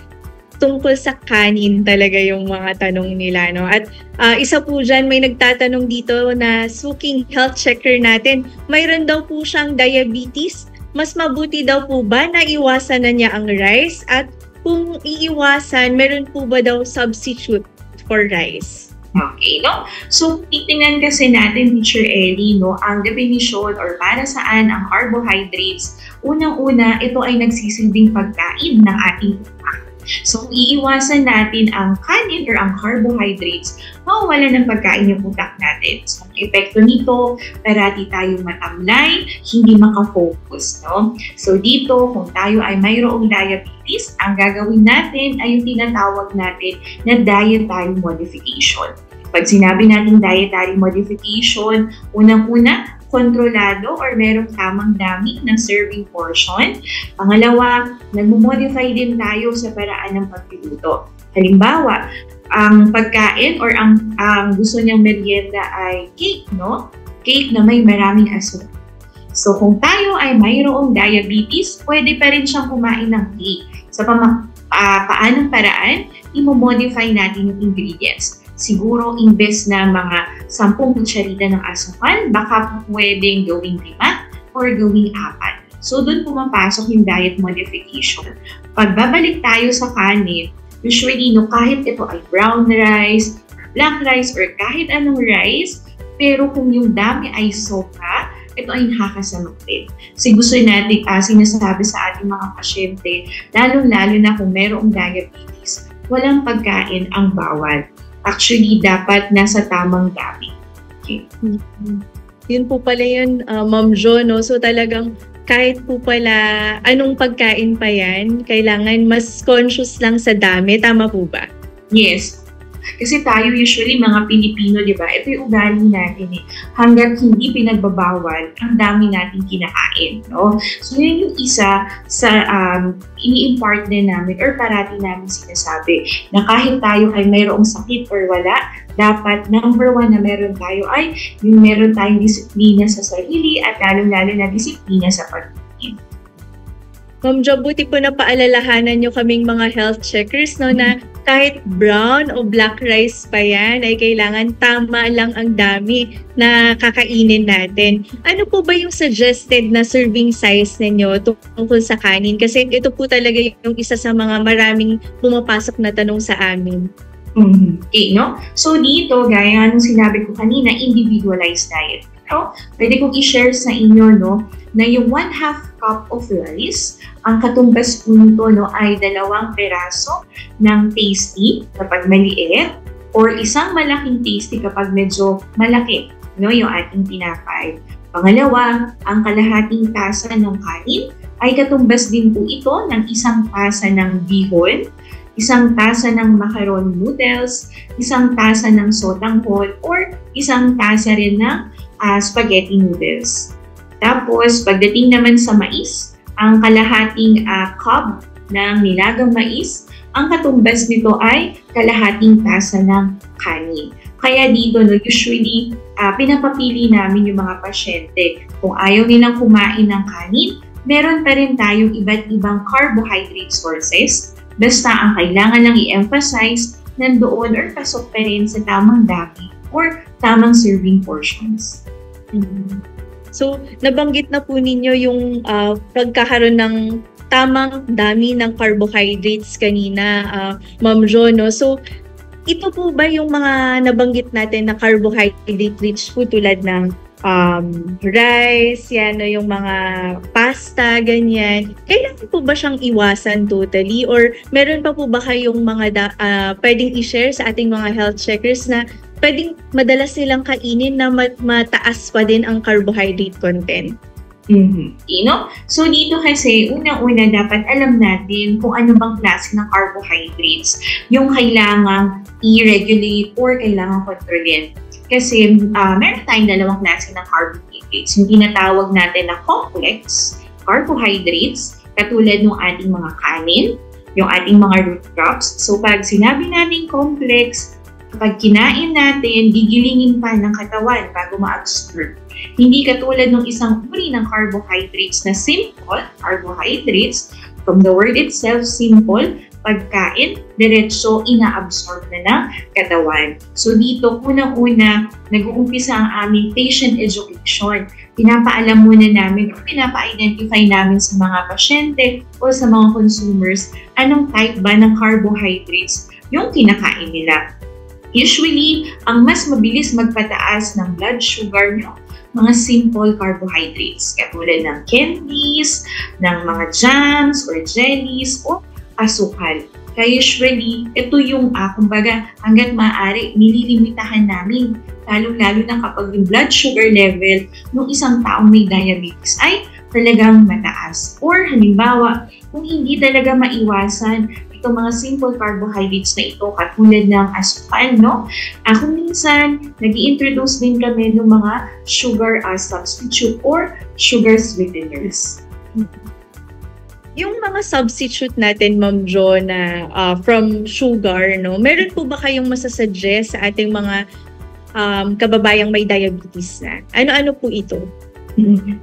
tungkol sa kanin talaga yung mga tanong nila, no? At isa po dyan, may nagtatanong dito na suking health checker natin, mayroon daw po siyang diabetes. Mas mabuti daw po ba na iwasan na niya ang rice? At kung iiwasan, meron po ba daw substitute for rice? Okay, no? So, titingnan kasi natin, Teacher Ellie, no, ang definition or para saan ang carbohydrates. Unang-una, ito ay nagsisilbing pagkain ng ating utak. So, kung iiwasan natin ang kanin or ang carbohydrates, mawawala ng pagkain yung utak natin. So, ang epekto nito, parati tayong matamlay, hindi makafocus, no? So, dito, kung tayo ay mayroong diabetes, ang gagawin natin ay yung tinatawag natin na dietary modification. Pag sinabi natin dietary modification, unang-una, kontrolado or merong tamang dami ng serving portion. Pangalawa, nagmo-modify din tayo sa paraan ng pagluluto. Halimbawa, ang pagkain or ang gusto niyang merienda ay cake, no? Cake na may maraming asukal. So kung tayo ay mayroong diabetes, pwede pa rin siyang kumain ng cake. Sa paanong paraan, i-modify natin yung ingredients. Siguro, imbes na mga 10 kutsarita ng asukal, baka pwedeng gawing 5 or gawing 4. So, doon pumapasok yung diet modification. Pagbabalik tayo sa kanin, usually, no, kahit ito ay brown rice, black rice, or kahit anong rice, pero kung yung dami ay sobra, ito ay nakakasamot din. Kasi gusto natin sinasabi sa ating mga pasyente, lalong-lalo na kung mayroong diabetes, walang pagkain ang bawal. Actually, dapat nasa tamang dami. Okay. Yun po pala yun, Ma'am Jo, no? So talagang kahit po pala anong pagkain pa yan, kailangan mas conscious lang sa dami. Tama po ba? Yes. Kasi tayo usually mga Pilipino, di ba? Ito yung ugali natin eh. Hanggat hindi pinagbabawal, ang dami natin kinakain. No? So yun yung isa sa ini-impart din namin or parati namin sinasabi na kahit tayo ay mayroong sakit or wala, dapat number 1 na meron tayo ay yung meron tayong disiplina sa sarili at lalo-lalo na disiplina sa pagkain. Ma'am Jo, buti po na paalalahanan nyo kaming mga health checkers, no, na kahit brown o black rice pa yan, ay kailangan tama lang ang dami na kakainin natin. Ano po ba yung suggested na serving size ninyo tungkol sa kanin? Kasi ito po talaga yung isa sa mga maraming pumapasok na tanong sa amin. Okay, no? So dito, gaya nung sinabi ko kanina, individualized diet. So, pwede kong i-share sa inyo, no, na yung 1/2 cup of rice, ang katumbas po nito, no, ay 2 peraso ng tasty kapag maliit or isang malaking tasty kapag medyo malaki, no, yung ating tinapay. Pangalawa, ang kalahating tasa ng kanin ay katumbas din po ito ng 1 tasa ng bihon, 1 tasa ng macaron noodles, 1 tasa ng sotanghon, or 1 tasa rin ng spaghetti noodles. Tapos, pagdating naman sa mais, ang kalahating cup ng nilagang mais. Ang katumbas nito ay kalahating tasa ng kanin. Kaya dito, no, usually, pinapapili namin yung mga pasyente. Kung ayaw nilang kumain ng kanin, meron pa rin tayong iba't ibang carbohydrate sources. Basta ang kailangan lang i-emphasize, nandoon or pasok pa rin sa tamang dami or tamang serving portions. So, nabanggit na po ninyo yung pagkakaroon ng tamang dami ng carbohydrates kanina, Ma'am Jo, no? So, ito po ba yung mga nabanggit natin na carbohydrate rich po tulad ng rice, yan, no, yung mga pasta, ganyan. Kailangan po ba siyang iwasan totally? Or meron pa po ba kayong mga pwedeng i-share sa ating mga health checkers na pwedeng madalas silang kainin na mataas pa din ang carbohydrate content? So dito kasi, unang-una dapat alam natin kung ano bang klase ng carbohydrates yung kailangang i-regulate or kailangang kontrolin. Kasi meron tayong dalawang klase ng carbohydrates. Yung tinatawag natin na complex carbohydrates, katulad ng ating mga kanin, yung ating mga root crops. So pag sinabi natin complex, kapag kinain natin, gigilingin pa ng katawan bago ma-absorb. Hindi katulad ng isang uri ng carbohydrates na simple carbohydrates. From the word itself, simple, pagkain, diretso, ina-absorb na ng katawan. So dito, unang-una, nag-uumpisa ang aming patient education. Pinapaalam muna namin o pinapa-identify namin sa mga pasyente o sa mga consumers anong type ba ng carbohydrates yung kinakain nila. Usually, ang mas mabilis magpataas ng blood sugar nyo, mga simple carbohydrates, katulad ng candies, ng mga jams or jellies, o asukal. Kaya usually, ito yung, kumbaga, hanggat maaari, nililimitahan namin. Lalo-lalo na kapag yung blood sugar level ng isang taong may diabetes ay talagang mataas. Or halimbawa, kung hindi talaga maiwasan itong mga simple carbohydrates na ito, katulad ng asukal, no? Kung minsan, nag-i-introduce din kami ng mga sugar substitute or sugar sweeteners. Yung mga substitute natin, Ma'am Jo, na from sugar, no? Meron po ba kayong masasuggest sa ating mga kababayang may diabetes na? Ano-ano po ito?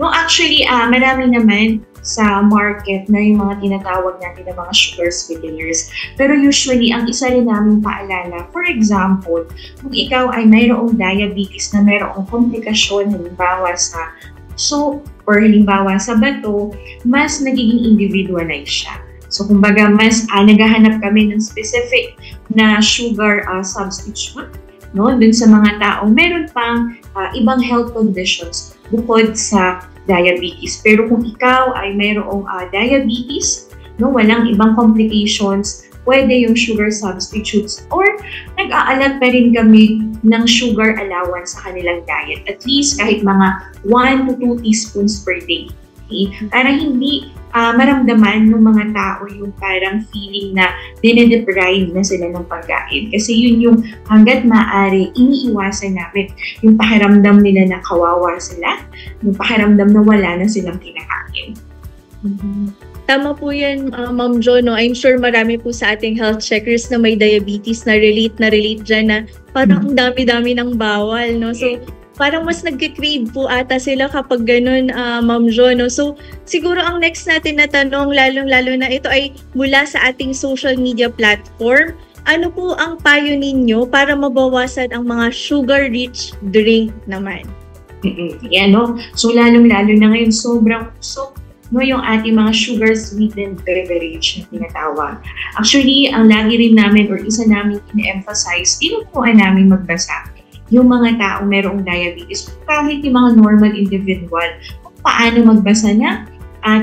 No, actually, marami naman sa market na yung mga tinatawag natin na mga sugar sweeteners. Pero usually, ang isa rin namin paalala, for example, kung ikaw ay mayroong diabetes na mayroong komplikasyon, halimbawa sa puso or halimbawa sa bato, mas nagiging individualized siya. So, kumbaga, mas naghahanap kami ng specific na sugar substitute, no, dun sa mga taong meron pang ibang health conditions bukod sa diabetes. Pero kung ikaw ay mayroong diabetes, no, walang ibang complications, pwede yung sugar substitutes or nag-aalat pa rin kami ng sugar allowance sa kanilang diet. At least kahit mga 1 to 2 teaspoons per day. Okay? Para hindi maramdaman ng mga tao yung parang feeling na dinedeprive na sila ng pagkain. Kasi yun yung hanggat maaari, iniiwasan namin yung pakiramdam nila na kawawa sila, yung pakiramdam na wala na silang kinakain. Tama po yan, Ma'am Jo, no? I'm sure marami po sa ating health checkers na may diabetes na relate dyan na parang ang dami-dami ng bawal, no? So, parang mas nagki-crave po ata sila kapag ganun, Ma'am Jo, no? So, siguro ang next natin na tanong, lalong-lalo na ito ay mula sa ating social media platform. Ano po ang payo ninyo para mabawasan ang mga sugar-rich drink naman? Yan, no? So, lalong-lalo na ngayon, sobrang usok, no, yung ating mga sugar-sweetened beverage na tinatawag. Actually, ang lagi rin namin or isa namin ina-emphasize, tinutuan namin magbasa yung mga taong merong diabetes, kahit yung mga normal individual, kung paano magbasa na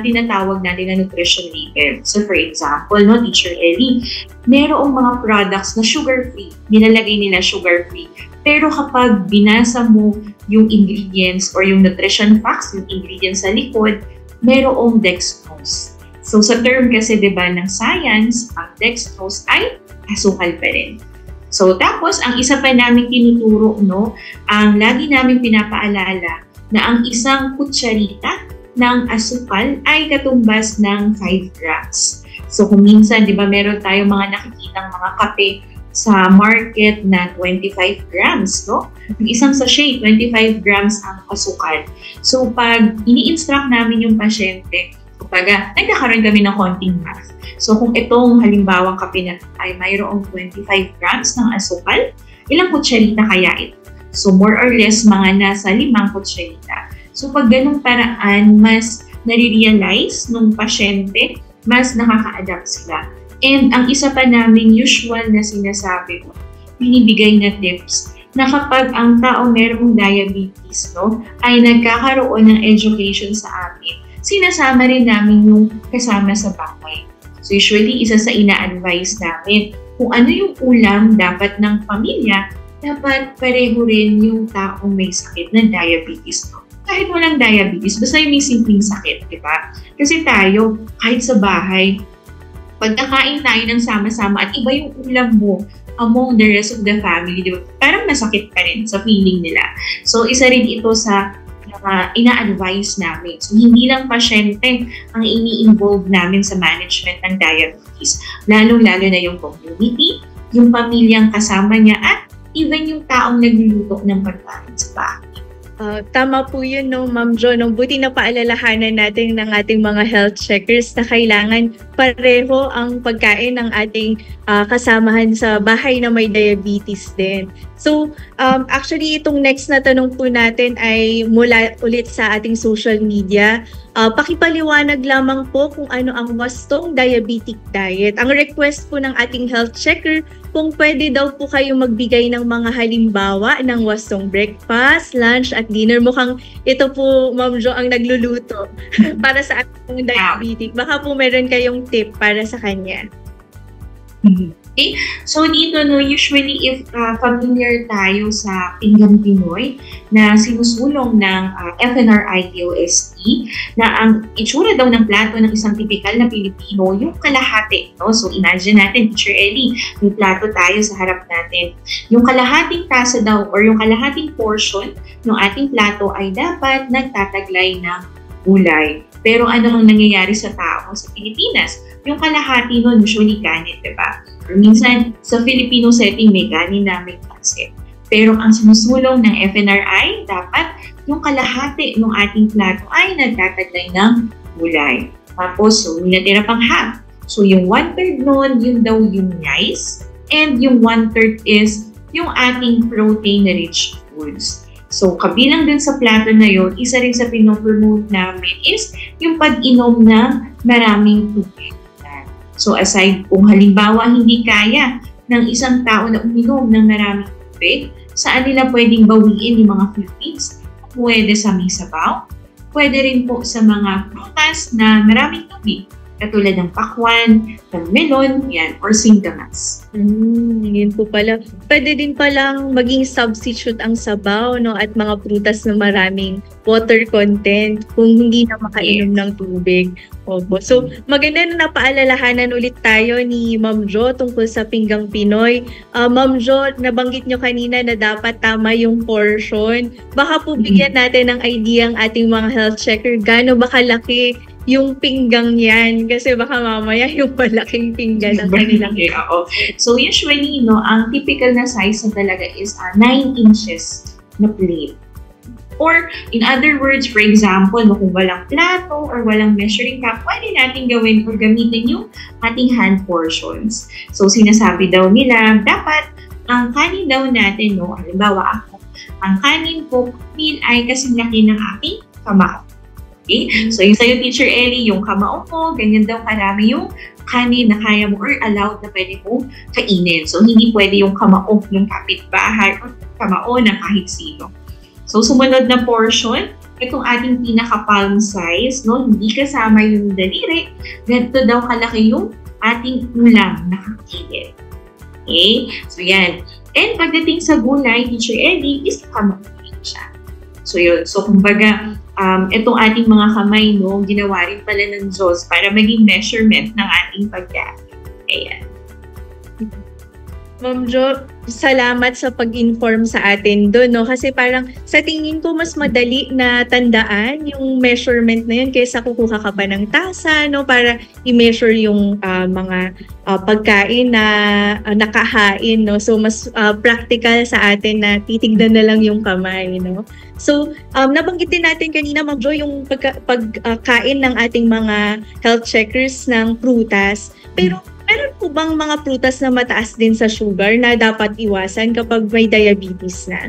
tinatawag natin na nutrition label. So for example, no, Teacher Ellie, merong mga products na sugar-free, nilalagay nila sugar-free. Pero kapag binasa mo yung ingredients or yung nutrition facts, yung ingredients sa likod, merong dextrose. So sa term kasi, diba, ng science, ang dextrose ay asukal pa rin. So tapos, ang isa pa namin tinuturo, no, ang lagi namin pinapaalala na ang isang kutsarita ng asukal ay katumbas ng 5 grams. So kung minsan, di ba, meron tayong mga nakikitang mga kape sa market na 25 grams, no? Yung isang sachet, 25 grams ang asukal. So pag ini-instruct namin yung pasyente, kumbaga, nagkakaroon kami ng konting math. So kung itong halimbawang kape na ay mayroong 25 grams ng asukal, ilang kutsarita kaya ito? So more or less mga nasa 5 kutsarita. So pag ganung paraan, mas nare-realize nung pasyente, mas nakaka-adapt sila. And ang isa pa namin usual na sinasabi ko, binibigay na tips na kapag ang tao merong diabetes, no, ay nagkakaroon ng education sa amin, sinasama rin namin yung kasama sa bahay. So usually, isa sa ina-advise namin, kung ano yung ulam dapat ng pamilya, dapat pareho rin yung taong may sakit ng diabetes. Kahit walang diabetes, basta yung may simpleng sakit, di ba? Kasi tayo, kahit sa bahay, pagkakain tayo ng sama-sama at iba yung ulam mo among the rest of the family, di ba? Parang masakit pa rin sa feeling nila. So, isa rin ito sa ina-advise namin. So, hindi lang pasyente ang ini-involve namin sa management ng diabetes. Lalong-lalo na yung community, yung pamilyang kasama niya, at even yung taong nagluluto ng pagkain sa bahay. Tama po yun, no, Ma'am Jo. No? Buti na paalalahanan natin ng ating mga health checkers na kailangan pareho ang pagkain ng ating kasamahan sa bahay na may diabetes din. So, actually, itong next na tanong po natin ay mula ulit sa ating social media. Pakipaliwanag lamang po kung ano ang wastong diabetic diet. Ang request po ng ating health checker, kung pwede daw po kayo magbigay ng mga halimbawa ng wastong breakfast, lunch at dinner. Mukhang ito po, Ma'am Jo, ang nagluluto para sa ating diabetic. Baka po meron kayong tip para sa kanya. Okay? So dito, no, usually if familiar tayo sa Pinggang Pinoy na sinusulong ng FNR-ITOST na ang itsura daw ng plato ng isang tipikal na Pilipino, yung kalahati. No? So imagine natin, Teacher Ellie, may plato tayo sa harap natin. Yung kalahating tasa daw or yung kalahating portion ng ating plato ay dapat nagtataglay ng gulay. Pero ano ang nangyayari sa tao sa Pilipinas? Yung kalahati nun usually kanin, diba? Or minsan, sa Filipino setting, may kanin na may pansit. Pero ang sinusulong ng FNRI, dapat yung kalahati ng ating plato ay nagtataglay ng gulay. Tapos, so, may natira pang half. So, yung 1/3 nun, yun daw yung rice. And yung 1/3 is yung ating protein-rich foods. So, kabilang dun sa plato na yun, isa rin sa pinopromote namin is yung pag-inom ng maraming tubig. So, aside kung halimbawa hindi kaya ng isang tao na uminom ng maraming tubig, saan nila pwedeng bawiin yung mga fluids? Pwede sa may sabaw, pwede rin po sa mga prutas na maraming tubig, katulad ng pakwan, ng melon, yan, or singkamas. Yun po pala. Pwede din palang maging substitute ang sabaw, no, at mga prutas na maraming water content kung hindi na makainom ng tubig. Opo. So, maganda na napaalalahanan ulit tayo ni Ma'am Jo tungkol sa Pinggang Pinoy. Ma'am Jo, nabanggit nyo kanina na dapat tama yung portion. Baka po bigyan natin ng idea ang ating mga health checker, gaano ba kalaki yung pinggang yan? Kasi baka mamaya yung malaking pinggan ang kanilang. So usually, no, ang typical na size na talaga is 9 inches na plate. Or in other words, for example, no, kung walang plato or walang measuring cup, pwede natin gawin or gamitin yung ating hand portions. So sinasabi daw nila, dapat ang kanin daw natin, no, halimbawa ako, ang kanin ko meal ay kasing laki ng aking kamao. Okay? So yung sa'yo, Teacher Ellie, yung kamao mo, ganyan daw karami yung kanin na kaya mo or allowed na pwede mong kainin. So hindi pwede yung kamao ng kapitbahay or kamao ng kahit sino. So sumunod na portion, itong ating pinaka-palm size, no, hindi kasama yung daliri, ganito daw kalaki yung ating ulam na kakilid. Okay? So yan. And pagdating sa gulay, Teacher Ellie, is kamao siya. So yun. So kumbaga, itong ating mga kamay, no, ginawa rin pala ng Diyos para maging measurement ng ating pagkain. Ayan. Ma'am Jo, salamat sa pag-inform sa atin doon, no? Kasi parang sa tingin ko mas madali na tandaan yung measurement na yun kaysa kukuha ka pa ng tasa, no? Para i-measure yung mga pagkain na nakahain, no? So mas practical sa atin na titignan na lang yung kamay, no? So nabanggit din natin kanina, Ma'am Jo, yung pagkain ng ating mga health checkers ng prutas. Pero meron po bang mga prutas na mataas din sa sugar na dapat iwasan kapag may diabetes na?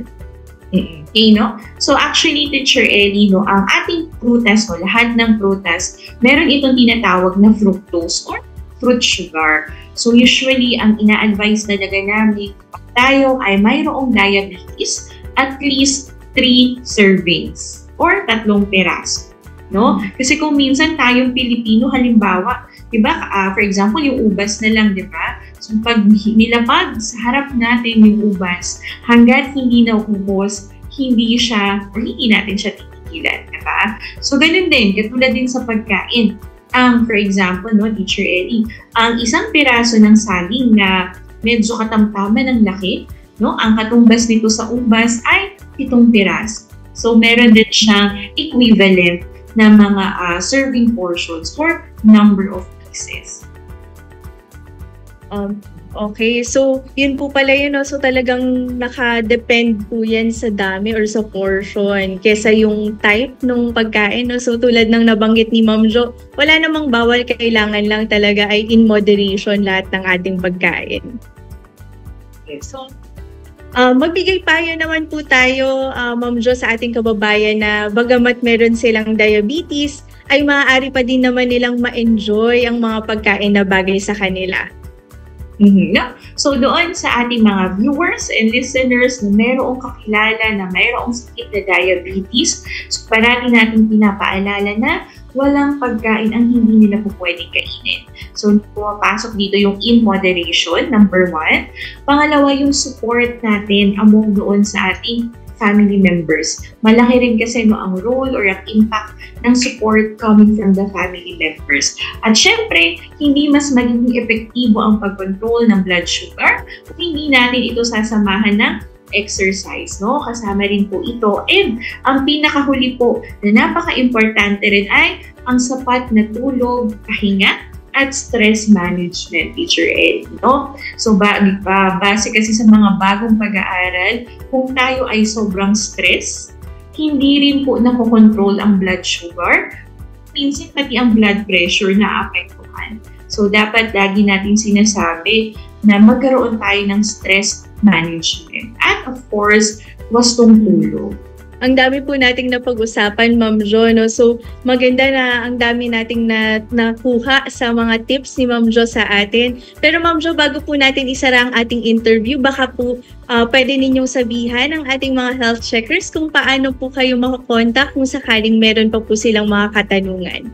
Okay, no? So actually, Teacher Ellie, no, ang ating prutas, o lahat ng prutas, meron itong tinatawag na fructose or fruit sugar. So usually, ang ina-advise talaga namin kapag tayo ay mayroong diabetes, at least 3 servings or 3 piraso. No? Kasi kung minsan tayong Pilipino, halimbawa, diba, for example, yung ubas na lang, diba? So pag nilapag sa harap natin yung ubas, hanggat hindi naubos, hindi natin siya titigilan, diba? So ganun din, katulad din sa pagkain. For example, no, Teacher Ellie, ang isang piraso ng saging na medyo katamtaman ng laki, no, ang katumbas nito sa ubas ay 7 piraso. So meron din siyang equivalent na mga serving portions or number of pieces. Okay, so yun po pala yun, no? So talagang naka-depend po yan sa dami or sa portion kesa yung type ng pagkain, no? So tulad ng nabanggit ni Ma'am Jo, wala namang bawal, kailangan lang talaga ay in moderation lahat ng ating pagkain. Okay, so magbigay payo naman po tayo, Ma'am Jo, sa ating kababayan na bagamat meron silang diabetes, ay maaari pa din naman nilang ma-enjoy ang mga pagkain na bagay sa kanila. No? So doon sa ating mga viewers and listeners na mayroong kakilala na mayroong sakit na diabetes, so parati natin pinapaalala na walang pagkain ang hindi nila po pwedeng kainin. So pumapasok dito yung in moderation, number 1. Pangalawa, yung support natin among doon sa ating family members. Malaki rin kasi ang role or ang impact ng support coming from the family members. At syempre, hindi mas magiging epektibo ang pag-control ng blood sugar kung hindi natin ito sasamahan ng exercise, no? Kasama rin po ito. And ang pinakahuli po na napaka-importante rin ay ang sapat na tulog, pahinga, at stress management, Teacher Ellie, no? So, base kasi sa mga bagong pag-aaral, kung tayo ay sobrang stress, hindi rin po nakokontrol ang blood sugar, minsan pati ang blood pressure na apektuhan. So, dapat lagi natin sinasabi na magkaroon tayo ng stress management. At of course, wastong tulog. Ang dami po nating napag-usapan, Ma'am Jo, no? So, maganda na ang dami nating nakuha sa mga tips ni Ma'am Jo sa atin. Pero Ma'am Jo, bago po natin isara ang ating interview, baka po pwede ninyong sabihan ng ating mga health checkers kung paano po kayo makakontak kung sakaling meron pa po silang mga katanungan.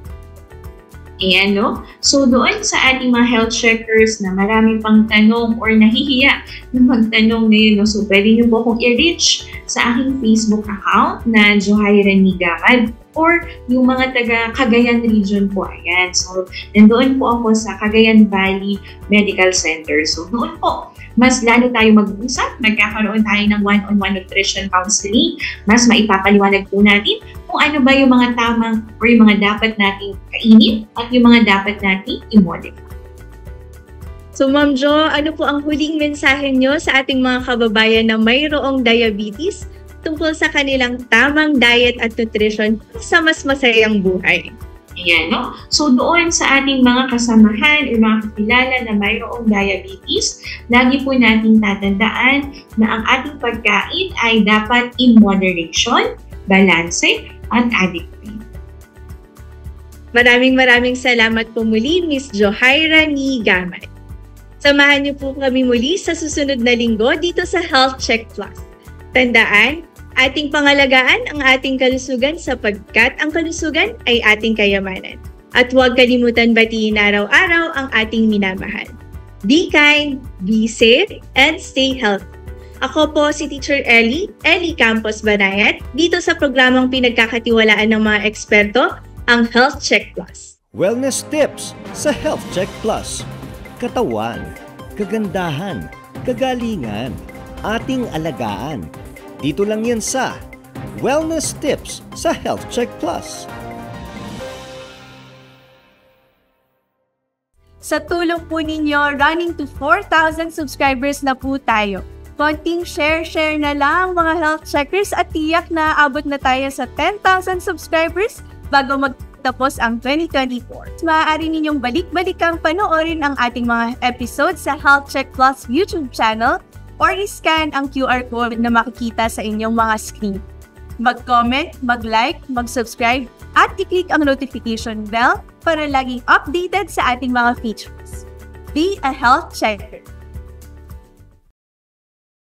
Ayan, no? So, doon sa ating mga health checkers na marami pang tanong or nahihiya na magtanong ngayon, no? So, pwede nyo po akong i-reach sa aking Facebook account na Johaira Nigamad or yung mga taga Cagayan region po. Ayan. So, nandoon po ako sa Cagayan Valley Medical Center. So, doon po, mas lalo tayo mag-uusap, magkakaroon tayo ng one-on-one nutrition counseling, mas maipapaliwanag po natin kung ano ba yung mga tamang or yung mga dapat nating kainin at yung mga dapat nating i-modify. So Ma'am Jo, ano po ang huling mensahe nyo sa ating mga kababayan na mayroong diabetes tungkol sa kanilang tamang diet at nutrition sa mas masayang buhay? Ayan, no? So doon sa ating mga kasamahan o mga kakilala na mayroong diabetes, lagi po nating tatandaan na ang ating pagkain ay dapat in moderation, balance, at adequate. Maraming salamat po muli, Miss Johaira Nigamad. Samahan niyo po kami muli sa susunod na linggo dito sa Health Check Plus. Tandaan, ating pangalagaan ang ating kalusugan sapagkat ang kalusugan ay ating kayamanan. At huwag kalimutan batiin araw-araw ang ating minamahal. Be kind, be safe, and stay healthy. Ako po si Teacher Ellie Campos Banayat, dito sa programang pinagkakatiwalaan ng mga eksperto, ang Health Check Plus. Wellness tips sa Health Check Plus. Katawan, kagandahan, kagalingan, ating alagaan. Dito lang yan sa Wellness Tips sa Health Check Plus. Sa tulong po ninyo, running to 4,000 subscribers na po tayo. Konting share na lang mga health checkers at tiyak na abot na tayo sa 10,000 subscribers bago magtapos ang 2024. Maaari ninyong balik-balikang panoorin ang ating mga episodes sa Health Check Plus YouTube channel or i-scan ang QR code na makikita sa inyong mga screen. Mag-comment, mag-like, mag-subscribe at i-click ang notification bell para laging updated sa ating mga features. Be a health checker.